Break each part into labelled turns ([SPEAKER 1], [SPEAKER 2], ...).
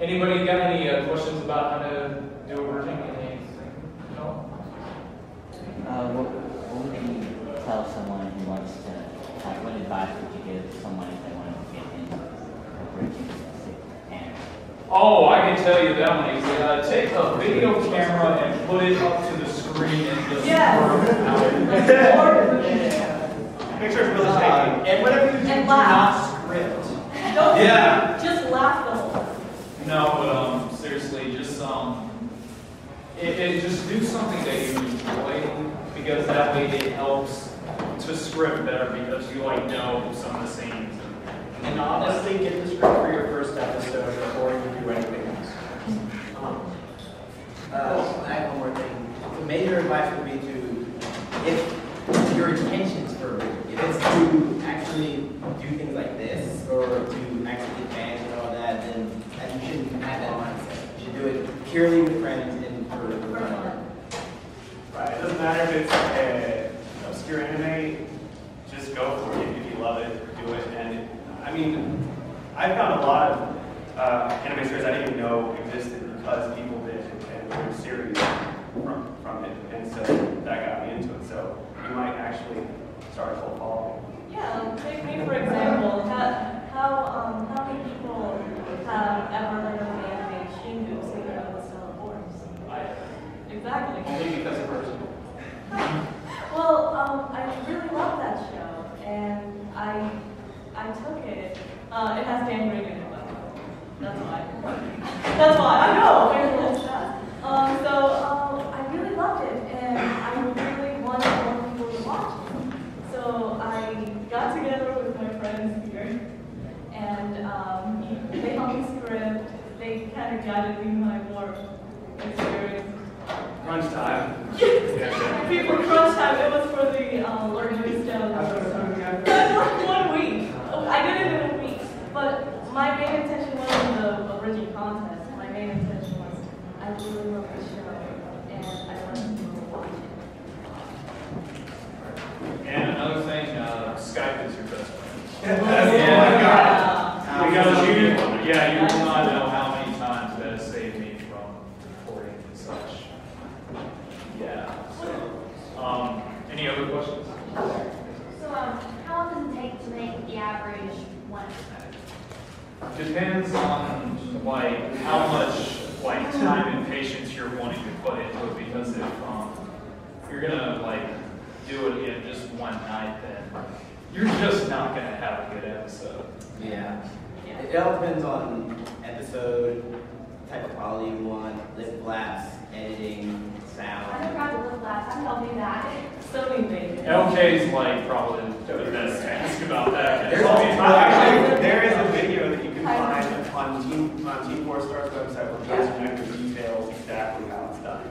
[SPEAKER 1] Anybody got any questions about how to do a merging? No?
[SPEAKER 2] What would you tell someone who wants to, what advice would you give someone if they want to get into bridging and
[SPEAKER 1] Oh, I can tell you that one easily. Take a video camera and put it up to the screen and just
[SPEAKER 3] Yeah.
[SPEAKER 4] Make sure it's really shaky. And whatever you do,
[SPEAKER 3] And
[SPEAKER 4] do
[SPEAKER 3] laugh.
[SPEAKER 4] not script.
[SPEAKER 3] Don't
[SPEAKER 1] Yeah.
[SPEAKER 3] just laugh the whole time.
[SPEAKER 1] No, but seriously, just just do something that you enjoy, because that way it helps to script better because you know some of the scenes.
[SPEAKER 4] And honestly, get the script for your first episode before you do anything else.
[SPEAKER 5] I have one more thing. The major advice would be to, if your intentions for if it's to actually do things like this or to actually get fans and all that, then you shouldn't have that mindset. You should do it purely with friends and for fun.
[SPEAKER 4] Right, it doesn't matter if it's an obscure anime, just go for it. If you love it, do it. And I mean, I found a lot of anime series I didn't even know existed because people did and were series from it. And so that got me into it. So you might actually start a full following.
[SPEAKER 3] Yeah, take me for example. How many people have ever heard of the anime Shingu, Secret of the Stellar Force? Exactly.
[SPEAKER 4] Only because of person.
[SPEAKER 3] Well, I really love that show, and I took it. It has Dan Green in it, by the way. That's why. That's why. I know. Very little stuff. I really loved it, and I really wanted more people to watch it. So I got together with my friends here, and they helped me script. They kind of guided me in my more experience.
[SPEAKER 1] Crunch time.
[SPEAKER 3] People crunch time. It was for the learning stone. It was like 1 week. I did it in a week. But my main intention wasn't the bridging contest. My main intention was I really love the show and I want people to watch it.
[SPEAKER 1] And another thing, Skype is your best friend. Because you will not know how many times that has saved me from recording and such. Yeah. So, any other questions?
[SPEAKER 6] So, how long does it take to make the average one episode?
[SPEAKER 1] Depends on how much time and patience you're wanting to put into it. Because if you're gonna do it in just one night, then you're just not gonna have a good episode.
[SPEAKER 5] Yeah. It all depends on episode, type of quality you want, lip flaps, editing, sound.
[SPEAKER 6] I never got to live last. I don't do that.
[SPEAKER 3] Sony made it.
[SPEAKER 1] LK is probably the best to ask about that.
[SPEAKER 4] There is a video that you can find on Team 4-Star's website where Pastor details exactly how it's done.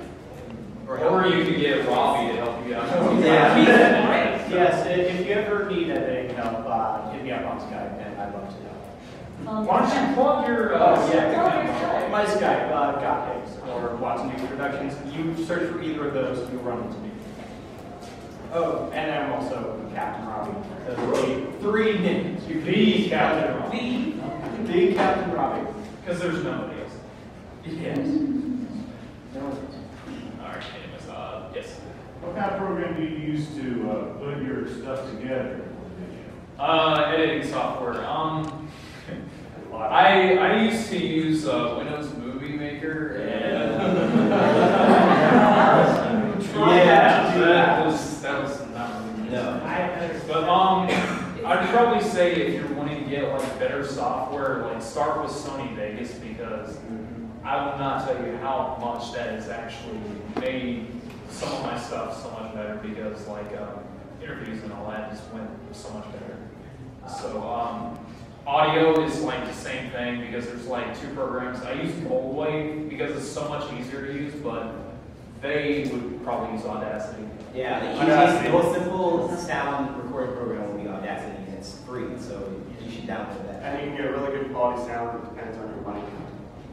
[SPEAKER 1] Or you could get Robbie to help you out.
[SPEAKER 4] Yes, if you ever need editing help, hit me up on Skype and I'd love to know.
[SPEAKER 1] Why don't you plug your
[SPEAKER 4] My Skype, GotHicks, or Watson News Productions. You search for either of those, you'll run into me. Oh, and I'm also Captain Robbie. Three names. You
[SPEAKER 1] The Captain Robbie.
[SPEAKER 4] The Captain Robbie.
[SPEAKER 1] Because there's nobody else.
[SPEAKER 4] Yes.
[SPEAKER 1] Alright, anyways, yes.
[SPEAKER 7] What kind of program do you use to put your stuff together?
[SPEAKER 1] Editing software. I used to use Windows Movie Maker, and that was not really
[SPEAKER 5] No.
[SPEAKER 1] But I'd probably say if you're wanting to get better software, start with Sony Vegas, because I will not tell you how much that has actually made some of my stuff so much better, because interviews and all that just went so much better. So audio is the same thing, because there's 2 programs. I use Goldwave because it's so much easier to use, but they would probably use Audacity.
[SPEAKER 5] Yeah, the easiest, the most simple sound recording program will be Audacity, and it's free, so you should download that.
[SPEAKER 4] And you can get a really good quality sound. It depends on your money.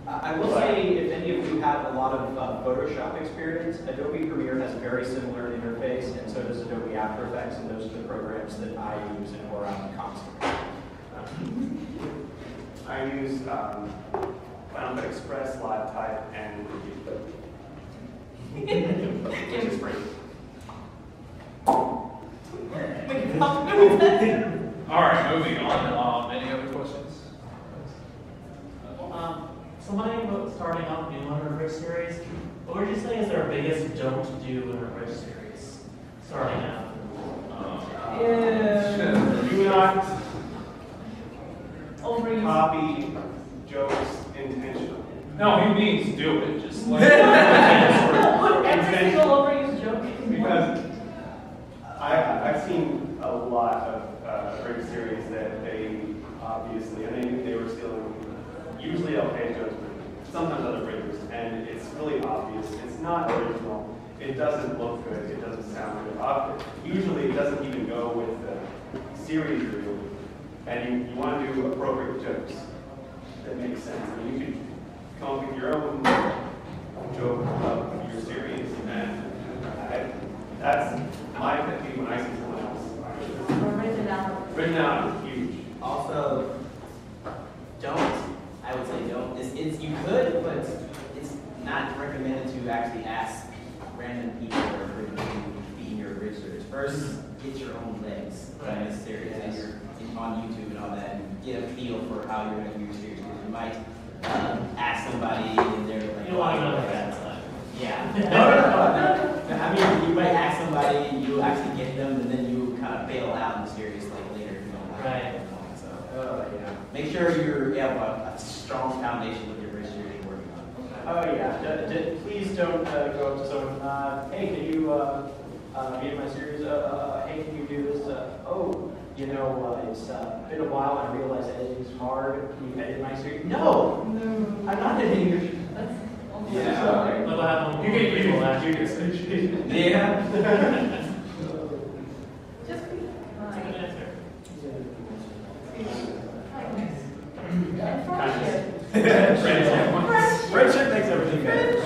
[SPEAKER 8] I will say, if any of you have a lot of Photoshop experience, Adobe Premiere has a very similar interface, and so does Adobe After Effects, and those are the programs that I use and where I'm constantly.
[SPEAKER 4] I use Final Cut Express, Live Type, and which is free.
[SPEAKER 1] All right, moving on. Any other questions?
[SPEAKER 9] Somebody starting off new on a bridge series, what would you say is their biggest don't do in a bridge series? Starting out.
[SPEAKER 4] Do not
[SPEAKER 3] Overuse.
[SPEAKER 4] copy jokes intentionally.
[SPEAKER 1] No, he means do it. Just like
[SPEAKER 3] Put every single overused joke in one.
[SPEAKER 4] Because I've seen a lot of bridge series that they obviously, I mean, they were stealing, usually LK jokes, but sometimes other bridges, and it's really obvious. It's not original. It doesn't look good. It doesn't sound good. Usually, it doesn't even go with the series you're doing. And you want to do appropriate jokes that make sense. I mean, you could come up with your own joke of your series, and that's my pet peeve when I see someone else.
[SPEAKER 3] Originality.
[SPEAKER 4] Originality is huge.
[SPEAKER 5] Also, I would say don't. You could, but it's not recommended to actually ask random people or to be in your research. First, get your own legs in this series, and you're on YouTube and all that, and get a feel for how you're going to do your series. Because you might ask somebody, and they're like,
[SPEAKER 9] You don't want to know the bad side.
[SPEAKER 5] yeah. No. I mean, you might ask somebody, you actually get them, and then you kind of bail out in the series like later if you don't like
[SPEAKER 9] Right.
[SPEAKER 5] it. So, yeah. Make sure you have a strong foundation with your bridge series you're working on.
[SPEAKER 8] Oh yeah, please don't go up to someone, hey, can you be in my series? Hey, can you do this? Oh, you know, it's been a while and I realize editing's hard. Can you edit my series? No! I'm not editing your series.
[SPEAKER 3] That's almost
[SPEAKER 5] Yeah.
[SPEAKER 9] We'll have them.
[SPEAKER 1] You can say
[SPEAKER 5] Yeah.
[SPEAKER 3] Just be
[SPEAKER 9] That's a good
[SPEAKER 3] kind.
[SPEAKER 9] answer.
[SPEAKER 3] Kindness. And friendship.
[SPEAKER 8] Friendship makes everything better.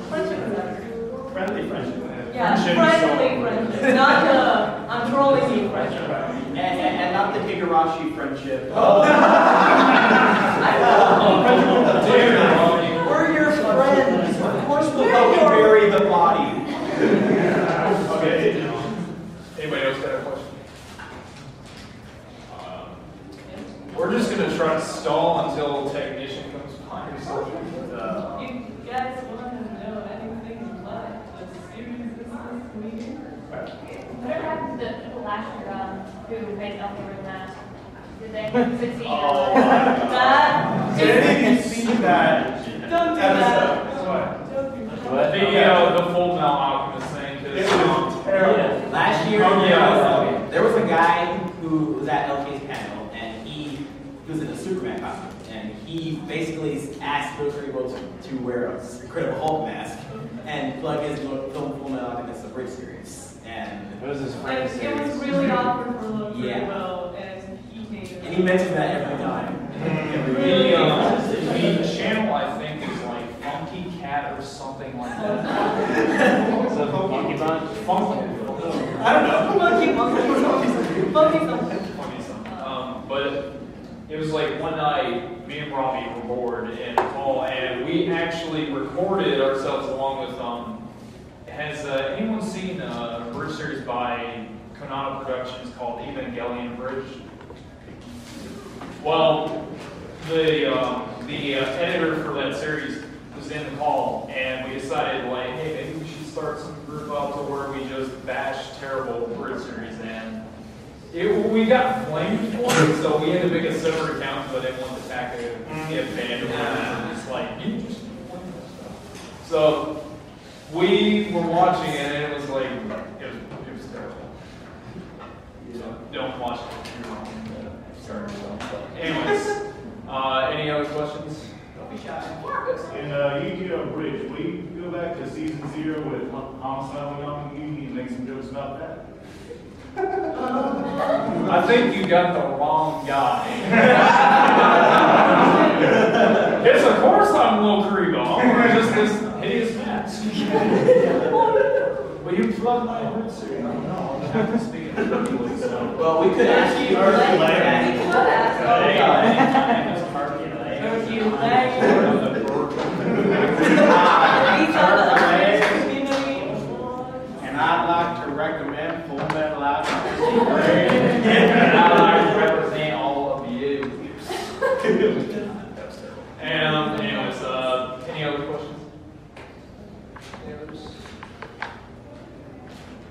[SPEAKER 3] Friendship is everything.
[SPEAKER 8] Friendly friendship.
[SPEAKER 3] Yeah,
[SPEAKER 1] Friendship is so
[SPEAKER 3] friendly friendship. Not the I'm trolling you friendship.
[SPEAKER 8] And not the Higurashi friendship. We're your friends. Of course we'll help you bury the body.
[SPEAKER 1] Okay. Anybody else got a question? We're just gonna try to stall until technician comes by. So,
[SPEAKER 3] You guys want to know anything about the series this week?
[SPEAKER 6] Whatever happened to the people last year who made Elfie mask? Did they succeed?
[SPEAKER 4] Oh,
[SPEAKER 3] That
[SPEAKER 4] Did you see that
[SPEAKER 3] don't do
[SPEAKER 4] episode?
[SPEAKER 3] that. Don't do that.
[SPEAKER 1] the Full Metal Alchemist thing.
[SPEAKER 4] It was terrible.
[SPEAKER 5] Last year,
[SPEAKER 1] Oh, yeah.
[SPEAKER 5] there was a guy who was at LK's panel, and he was in a Superman costume, and he basically asked Bill Kriegel to wear a Incredible Hulk mask and plug his film Full Metal Alchemist, a bridge series. And
[SPEAKER 10] What is this
[SPEAKER 3] Like,
[SPEAKER 10] friend
[SPEAKER 3] it
[SPEAKER 10] series?
[SPEAKER 3] was really awkward for Logan,
[SPEAKER 5] Yeah.
[SPEAKER 3] and he hated it.
[SPEAKER 5] And he mentioned that every time.
[SPEAKER 1] The channel, I think, is like Funky Cat or something like that.
[SPEAKER 10] Is that Funky Bunch?
[SPEAKER 1] Funky.
[SPEAKER 4] I don't know.
[SPEAKER 3] Monkey something.
[SPEAKER 1] Funky something. But it was like one night, me and Robbie were bored and we actually recorded ourselves along with has anyone seen a bridge series by Konami Productions called Evangelion Bridge? Well, the editor for that series was in the call, and we decided, like, hey, maybe we should start some group up to where we just bash terrible bridge series, and we got flamed for it, so we had to make a separate account, but I didn't want to attack get banned or whatever, and it's like, you just flame this stuff. So we were watching it, and it was like, it was terrible. So don't watch it if you're wrong. Sorry. Anyways, any other questions?
[SPEAKER 5] Don't be shy.
[SPEAKER 7] In Yu-Gi-Oh! Bridge, we go back to season 0 with Homicide Young Yu and make some jokes about that.
[SPEAKER 1] I think you got the wrong guy. Yes, of course I'm Lil Kriegel. I'm just this hideous mask. Will you plug my head, sir? No, I'm have to speak in English, so.
[SPEAKER 5] Well, we could ask you.
[SPEAKER 3] We could ask.
[SPEAKER 1] Hey, anytime, Mr. Harvey. And anyways, any other questions?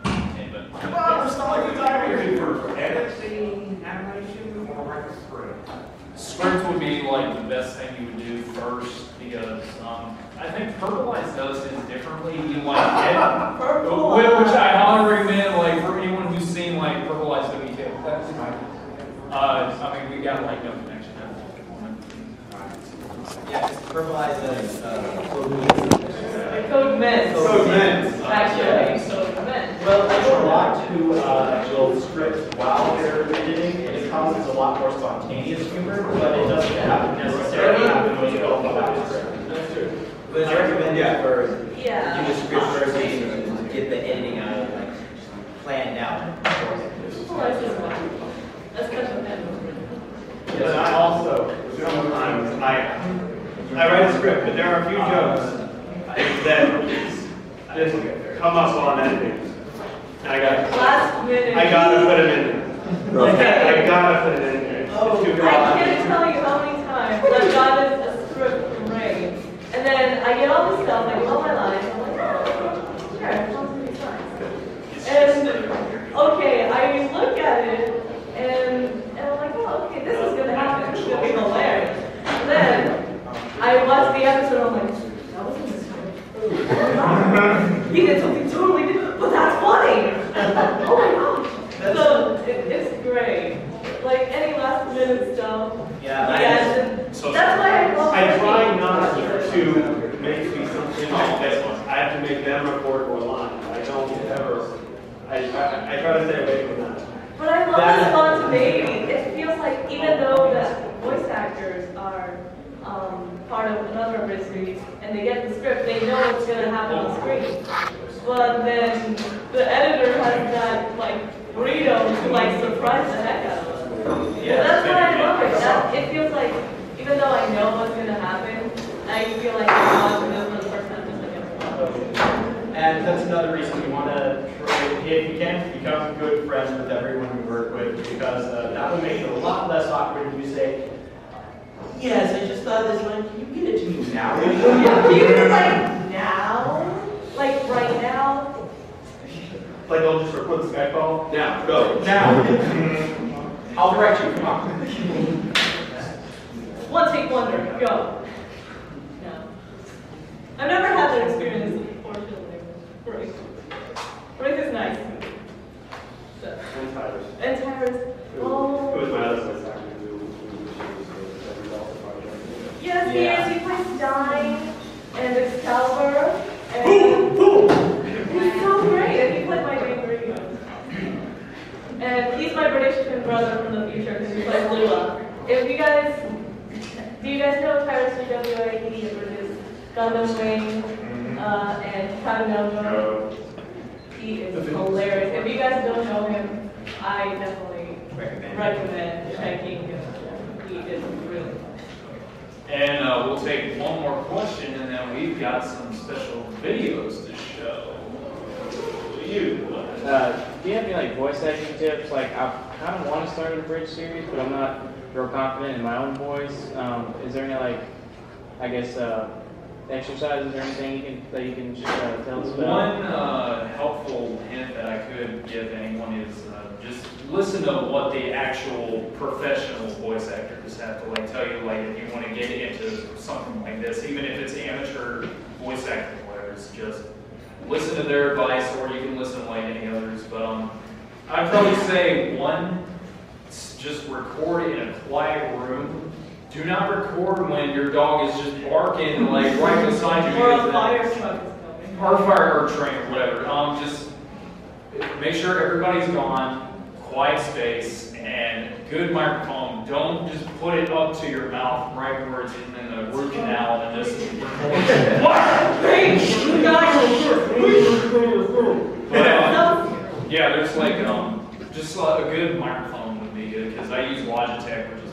[SPEAKER 1] Anybody?
[SPEAKER 4] Well, it's not like the time here for editing, animation, or write a script.
[SPEAKER 1] Script would be like the best thing you would do first because I think Purpleize does it differently. You like edit, which I highly recommend like for anyone who's seen like Purpleize WK. I mean we got like no connection.
[SPEAKER 5] Yeah, just Purpleize
[SPEAKER 3] Code Mint.
[SPEAKER 4] Code Mint.
[SPEAKER 3] Actually, Code Mint.
[SPEAKER 8] Well, I know a lot who will script while they're editing, and it causes a lot more spontaneous humor, but it doesn't necessarily happen when you go about the script.
[SPEAKER 5] That's true. But I recommend for do the script first and get the editing out of like planned out.
[SPEAKER 3] That's kind of
[SPEAKER 4] But I also, sometimes I write a script, but there are a few jokes that just come up while I'm editing. And
[SPEAKER 3] last minute.
[SPEAKER 4] I gotta put it in there. I gotta put it in there. It's too
[SPEAKER 3] I can't tell you how many times I've gotten a script from Ray, and then I get all this stuff, I get all my lines, I'm like, oh, sure, it sounds pretty nice. And, okay, I look at it, and I'm like, oh, okay, this is gonna happen, it's gonna be hilarious. And then, I watch the episode, I'm like, that wasn't the script. He did something totally different, but that's funny! Oh my gosh! So, it's great. Like any last minute stuff.
[SPEAKER 5] Yeah,
[SPEAKER 3] That's why I love
[SPEAKER 4] I try
[SPEAKER 3] working.
[SPEAKER 4] not to make me something like this one. I have to make them record one line. I don't ever. I try to stay away from that.
[SPEAKER 3] But I love the spontaneity. It feels like even though the voice actors are part of another bridge series and they get the script, they know what's going to happen on screen. But then the editor has that like freedom to like surprise the heck out of us.
[SPEAKER 4] Yeah,
[SPEAKER 3] That's what I love it. It feels like even though I know what's going to happen, I feel like I'm watching this for the first time just like
[SPEAKER 8] And that's another reason we want to, if you can, become good friends with everyone we work with, because that will make it a lot less awkward if you say, yes, I just thought this one, can you get it to me now?
[SPEAKER 3] Can you do like now? Like right now?
[SPEAKER 4] Like I'll just record the Skype call. Now, go.
[SPEAKER 8] Now. I'll direct you, come on.
[SPEAKER 3] One take wonder, go. No. I've never had that experience, unfortunately. Break. Break is nice. So.
[SPEAKER 4] And Tyrus.
[SPEAKER 3] And Tyrus. Oh.
[SPEAKER 4] Who was my other voice actor who was also part of it.
[SPEAKER 3] Yes, he is. He plays Stein and Excalibur. And he's so great. And he played my main radio. And he's my British twin brother from the future because he plays Lula. If you guys, do you guys know Tyrus from WA? He produced Gundam Wing and Katanojo. He is hilarious. If you guys don't know him, I definitely recommend checking him out. He is really fun.
[SPEAKER 1] And we'll take one more question, and then we've got some special videos to show you.
[SPEAKER 10] Do you have any like voice acting tips? Like I kind of want to start a bridge series, but I'm not real confident in my own voice. Is there any like, I guess, exercises or anything that you can just tell us about?
[SPEAKER 1] One helpful hint that I could give anyone is just listen to what the actual professional voice actors have to like tell you. Like if you want to get into something like this, even if it's amateur voice acting players, just listen to their advice, or you can listen to like any others. But I'd probably say one, just record in a quiet room. Do not record when your dog is just barking like right beside you.
[SPEAKER 3] Or a fire truck is coming.
[SPEAKER 1] Or fire or train or whatever. Just make sure everybody's gone, quiet space, and good microphone. Don't just put it up to your mouth right where it's in the root canal and just record.
[SPEAKER 3] Hey, you guys!
[SPEAKER 1] Yeah, there's like just a good microphone would be good because I use Logitech, which is.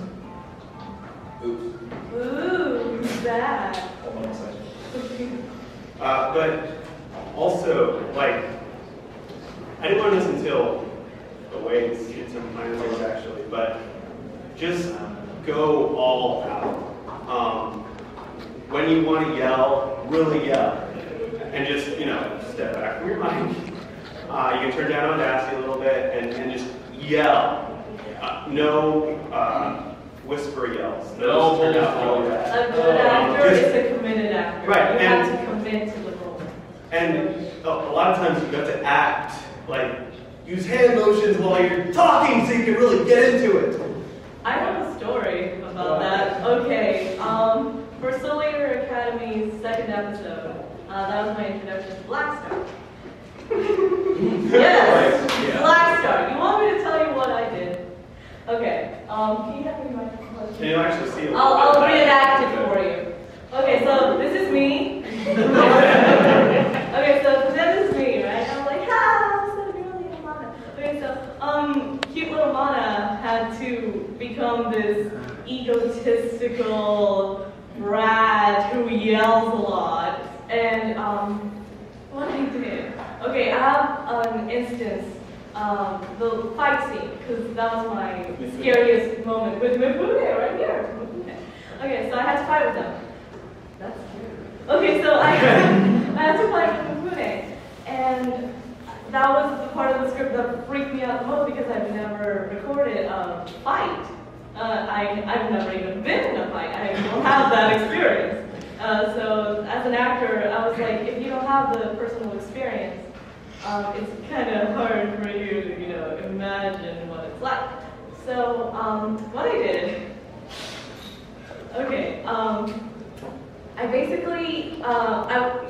[SPEAKER 3] Ooh, bad.
[SPEAKER 1] Hold on a second.
[SPEAKER 4] But also, like, I didn't learn this until the way it's in some minor ways actually, but just go all out. When you want to yell, really yell. And just, step back from your mic. You can turn down Audacity a little bit and just yell. No whisper yells.
[SPEAKER 1] No
[SPEAKER 4] turn out really bad.
[SPEAKER 3] A good actor is a committed actor.
[SPEAKER 4] Right,
[SPEAKER 3] You have to commit to the role.
[SPEAKER 4] And a lot of times you have to act, like use hand motions while you're talking so you can really get into it.
[SPEAKER 3] I have a story about that. Okay, for Soul Eater Academy's second episode, that was my introduction to Black Star. Yes, Black Star. You want me to tell you what I did? Okay, can you have me my question?
[SPEAKER 4] Can you actually see it?
[SPEAKER 3] I'll reenact it for you. Okay, so this is me. Okay, so this is me, right? I'm like, this is really Mana. Okay, so cute little Mana had to become this egotistical brat who yells a lot. And what I did, okay, I have an instance, the fight scene, because that was my scariest moment with Mifune right here. Okay, so I had to fight with them. That's scary. Okay, so I had to fight with Mifune, and that was the part of the script that freaked me out the most because I've never recorded a fight. I've never even been in a fight. I don't have that experience. So as an actor, I was like, if you don't have the personal experience, it's kind of hard for you to, imagine what it's like. So what I did, okay, I basically,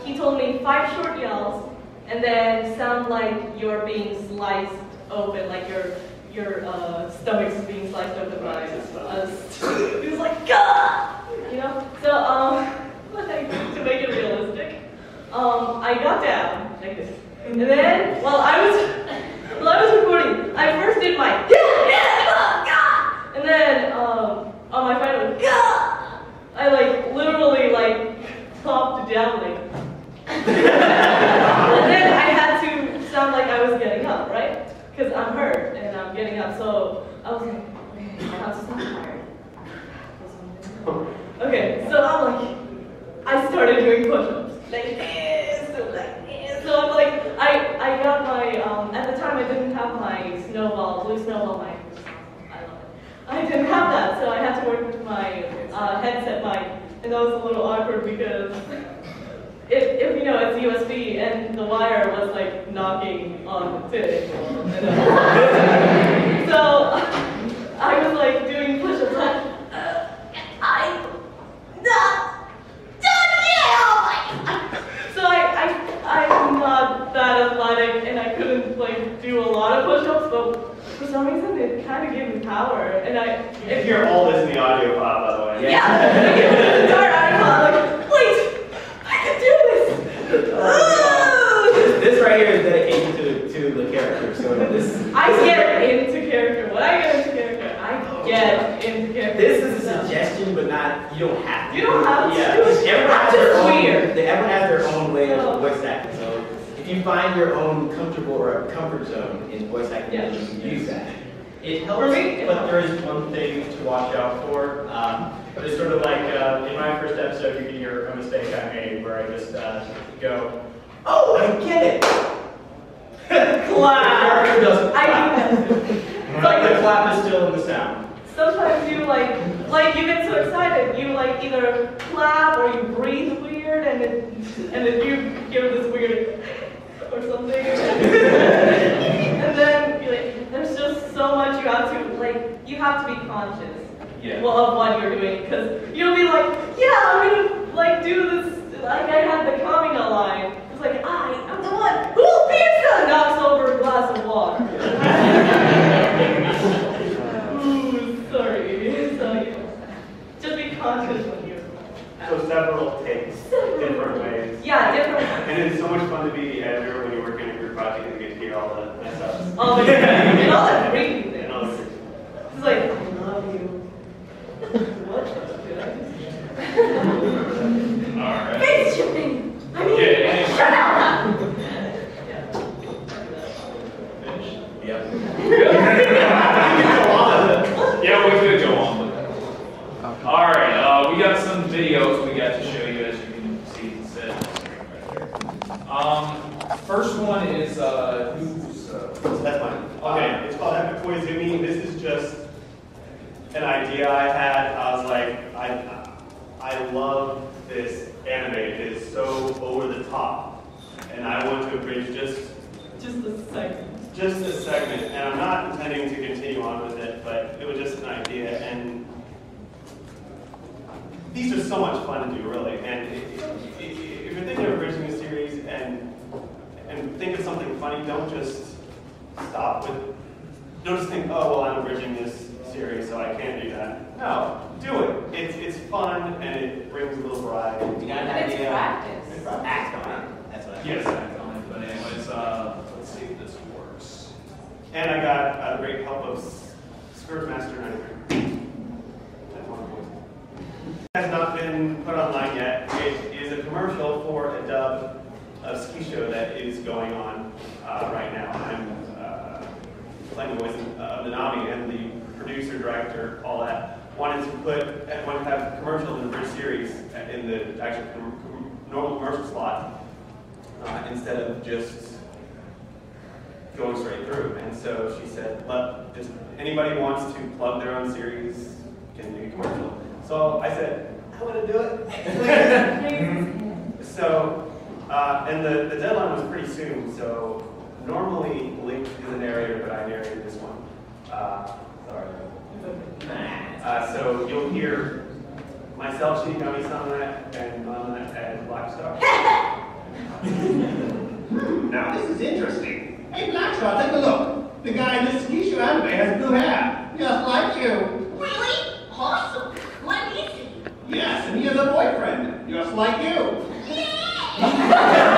[SPEAKER 3] he told me 5 short yells, and then sound like you're being sliced open, like your stomach's being sliced open by he was like, Gah! So to make it realistic, I got down like this, and then while I was recording, I first did my and then on my final I literally plopped down and then I had to sound like I was getting up, right? Because I'm hurt and I'm getting up, so I was like, okay, I have to sound tired. Okay, so I started doing push-ups like this, So I'm like, I got my at the time I didn't have my blue snowball mic. I love it. I didn't have that, so I had to work with my headset mic, and that was a little awkward because if it's USB and the wire was knocking on the tip. So I was doing push-ups I'm not done yet! So I'm not that athletic and I couldn't do a lot of push-ups, but for some reason it kind of gave me power. And
[SPEAKER 4] you can hear all this in the audio file, by the way.
[SPEAKER 3] Yeah, the entire audio file, wait, I can do this!
[SPEAKER 5] This right here is dedicated to the character. So this.
[SPEAKER 3] I get into character. When I get into character, I get into character.
[SPEAKER 5] This is a suggestion, but not. You don't have to.
[SPEAKER 3] You don't have to.
[SPEAKER 5] Yeah, everyone has their own way of voice acting. So if you find your own comfortable or comfort zone in voice acting, you can use that.
[SPEAKER 8] It helps, but there is one thing to watch out for. It's sort of like in my first episode, you can hear a mistake I made where I just go, "Oh, I get it."
[SPEAKER 3] Clap.
[SPEAKER 8] The doesn't
[SPEAKER 3] I do that too.
[SPEAKER 8] the clap is still in the sound.
[SPEAKER 3] Sometimes you you get so excited, you either clap or you breathe weird, and then you give this weird or something, and then there's just so much you have to be conscious of what you're doing, because you'll be I'm gonna do this. I had the Kamina line. It's I'm the one who pizza knocks over a glass of water. Sorry. So just be conscious when you.
[SPEAKER 4] So several takes, different ways.
[SPEAKER 3] Yeah, different ways.
[SPEAKER 4] And it's so much fun to be the editor when you work in a group project and you get to hear all the mess ups.
[SPEAKER 3] And all that creepy things.
[SPEAKER 4] And all the
[SPEAKER 3] It's I love you. What did I just
[SPEAKER 1] Alright.
[SPEAKER 3] face shipping. I mean,
[SPEAKER 1] Yeah,
[SPEAKER 3] shut up.
[SPEAKER 1] Yeah, we could go on with that. Alright, we got some videos we got to show you, as you can see set on the screen right there. First one is
[SPEAKER 4] That's mine. Okay, it's called Epic Koizumi. This is just an idea I had. I was like, I love this anime. It is so over the top, and I want to abridge just a segment. And I'm not intending to continue on with it, but it was just an idea. And these are so much fun to do, really. And if you're thinking of abridging a series and think of something funny, don't just stop with. Don't just think, oh well, I'm abridging this series, so I can't do that. No, do it. It's fun and it brings a little variety.
[SPEAKER 5] You got an
[SPEAKER 3] It's
[SPEAKER 5] idea?
[SPEAKER 3] practice.
[SPEAKER 5] Act on it. That's what I
[SPEAKER 1] yes, act on it. But anyways, let's see if this works.
[SPEAKER 4] And I got the great help of Scourgemaster 93. It has not been put online yet. It is a commercial for a dub of ski show that is going on right now. I'm playing the voice of Nanami, and the producer, director, all that, wanted to have commercials in the bridge series in the actual normal commercial slot instead of just going straight through. And so she said, just anybody who wants to plug their own series can do a commercial. So I said, I want to do it. So, and the deadline was pretty soon, so normally Link is the narrator, but I narrated this one. Sorry. So you'll hear myself, Shinigami-sama, and Mama, and Blackstar.
[SPEAKER 11] Now this is interesting. Hey Blackstar, take a look. The guy in this ski show anime has blue hair, just like you.
[SPEAKER 12] Really? Awesome. What is he?
[SPEAKER 11] Yes, and he has a boyfriend, just like you.
[SPEAKER 12] Yeah!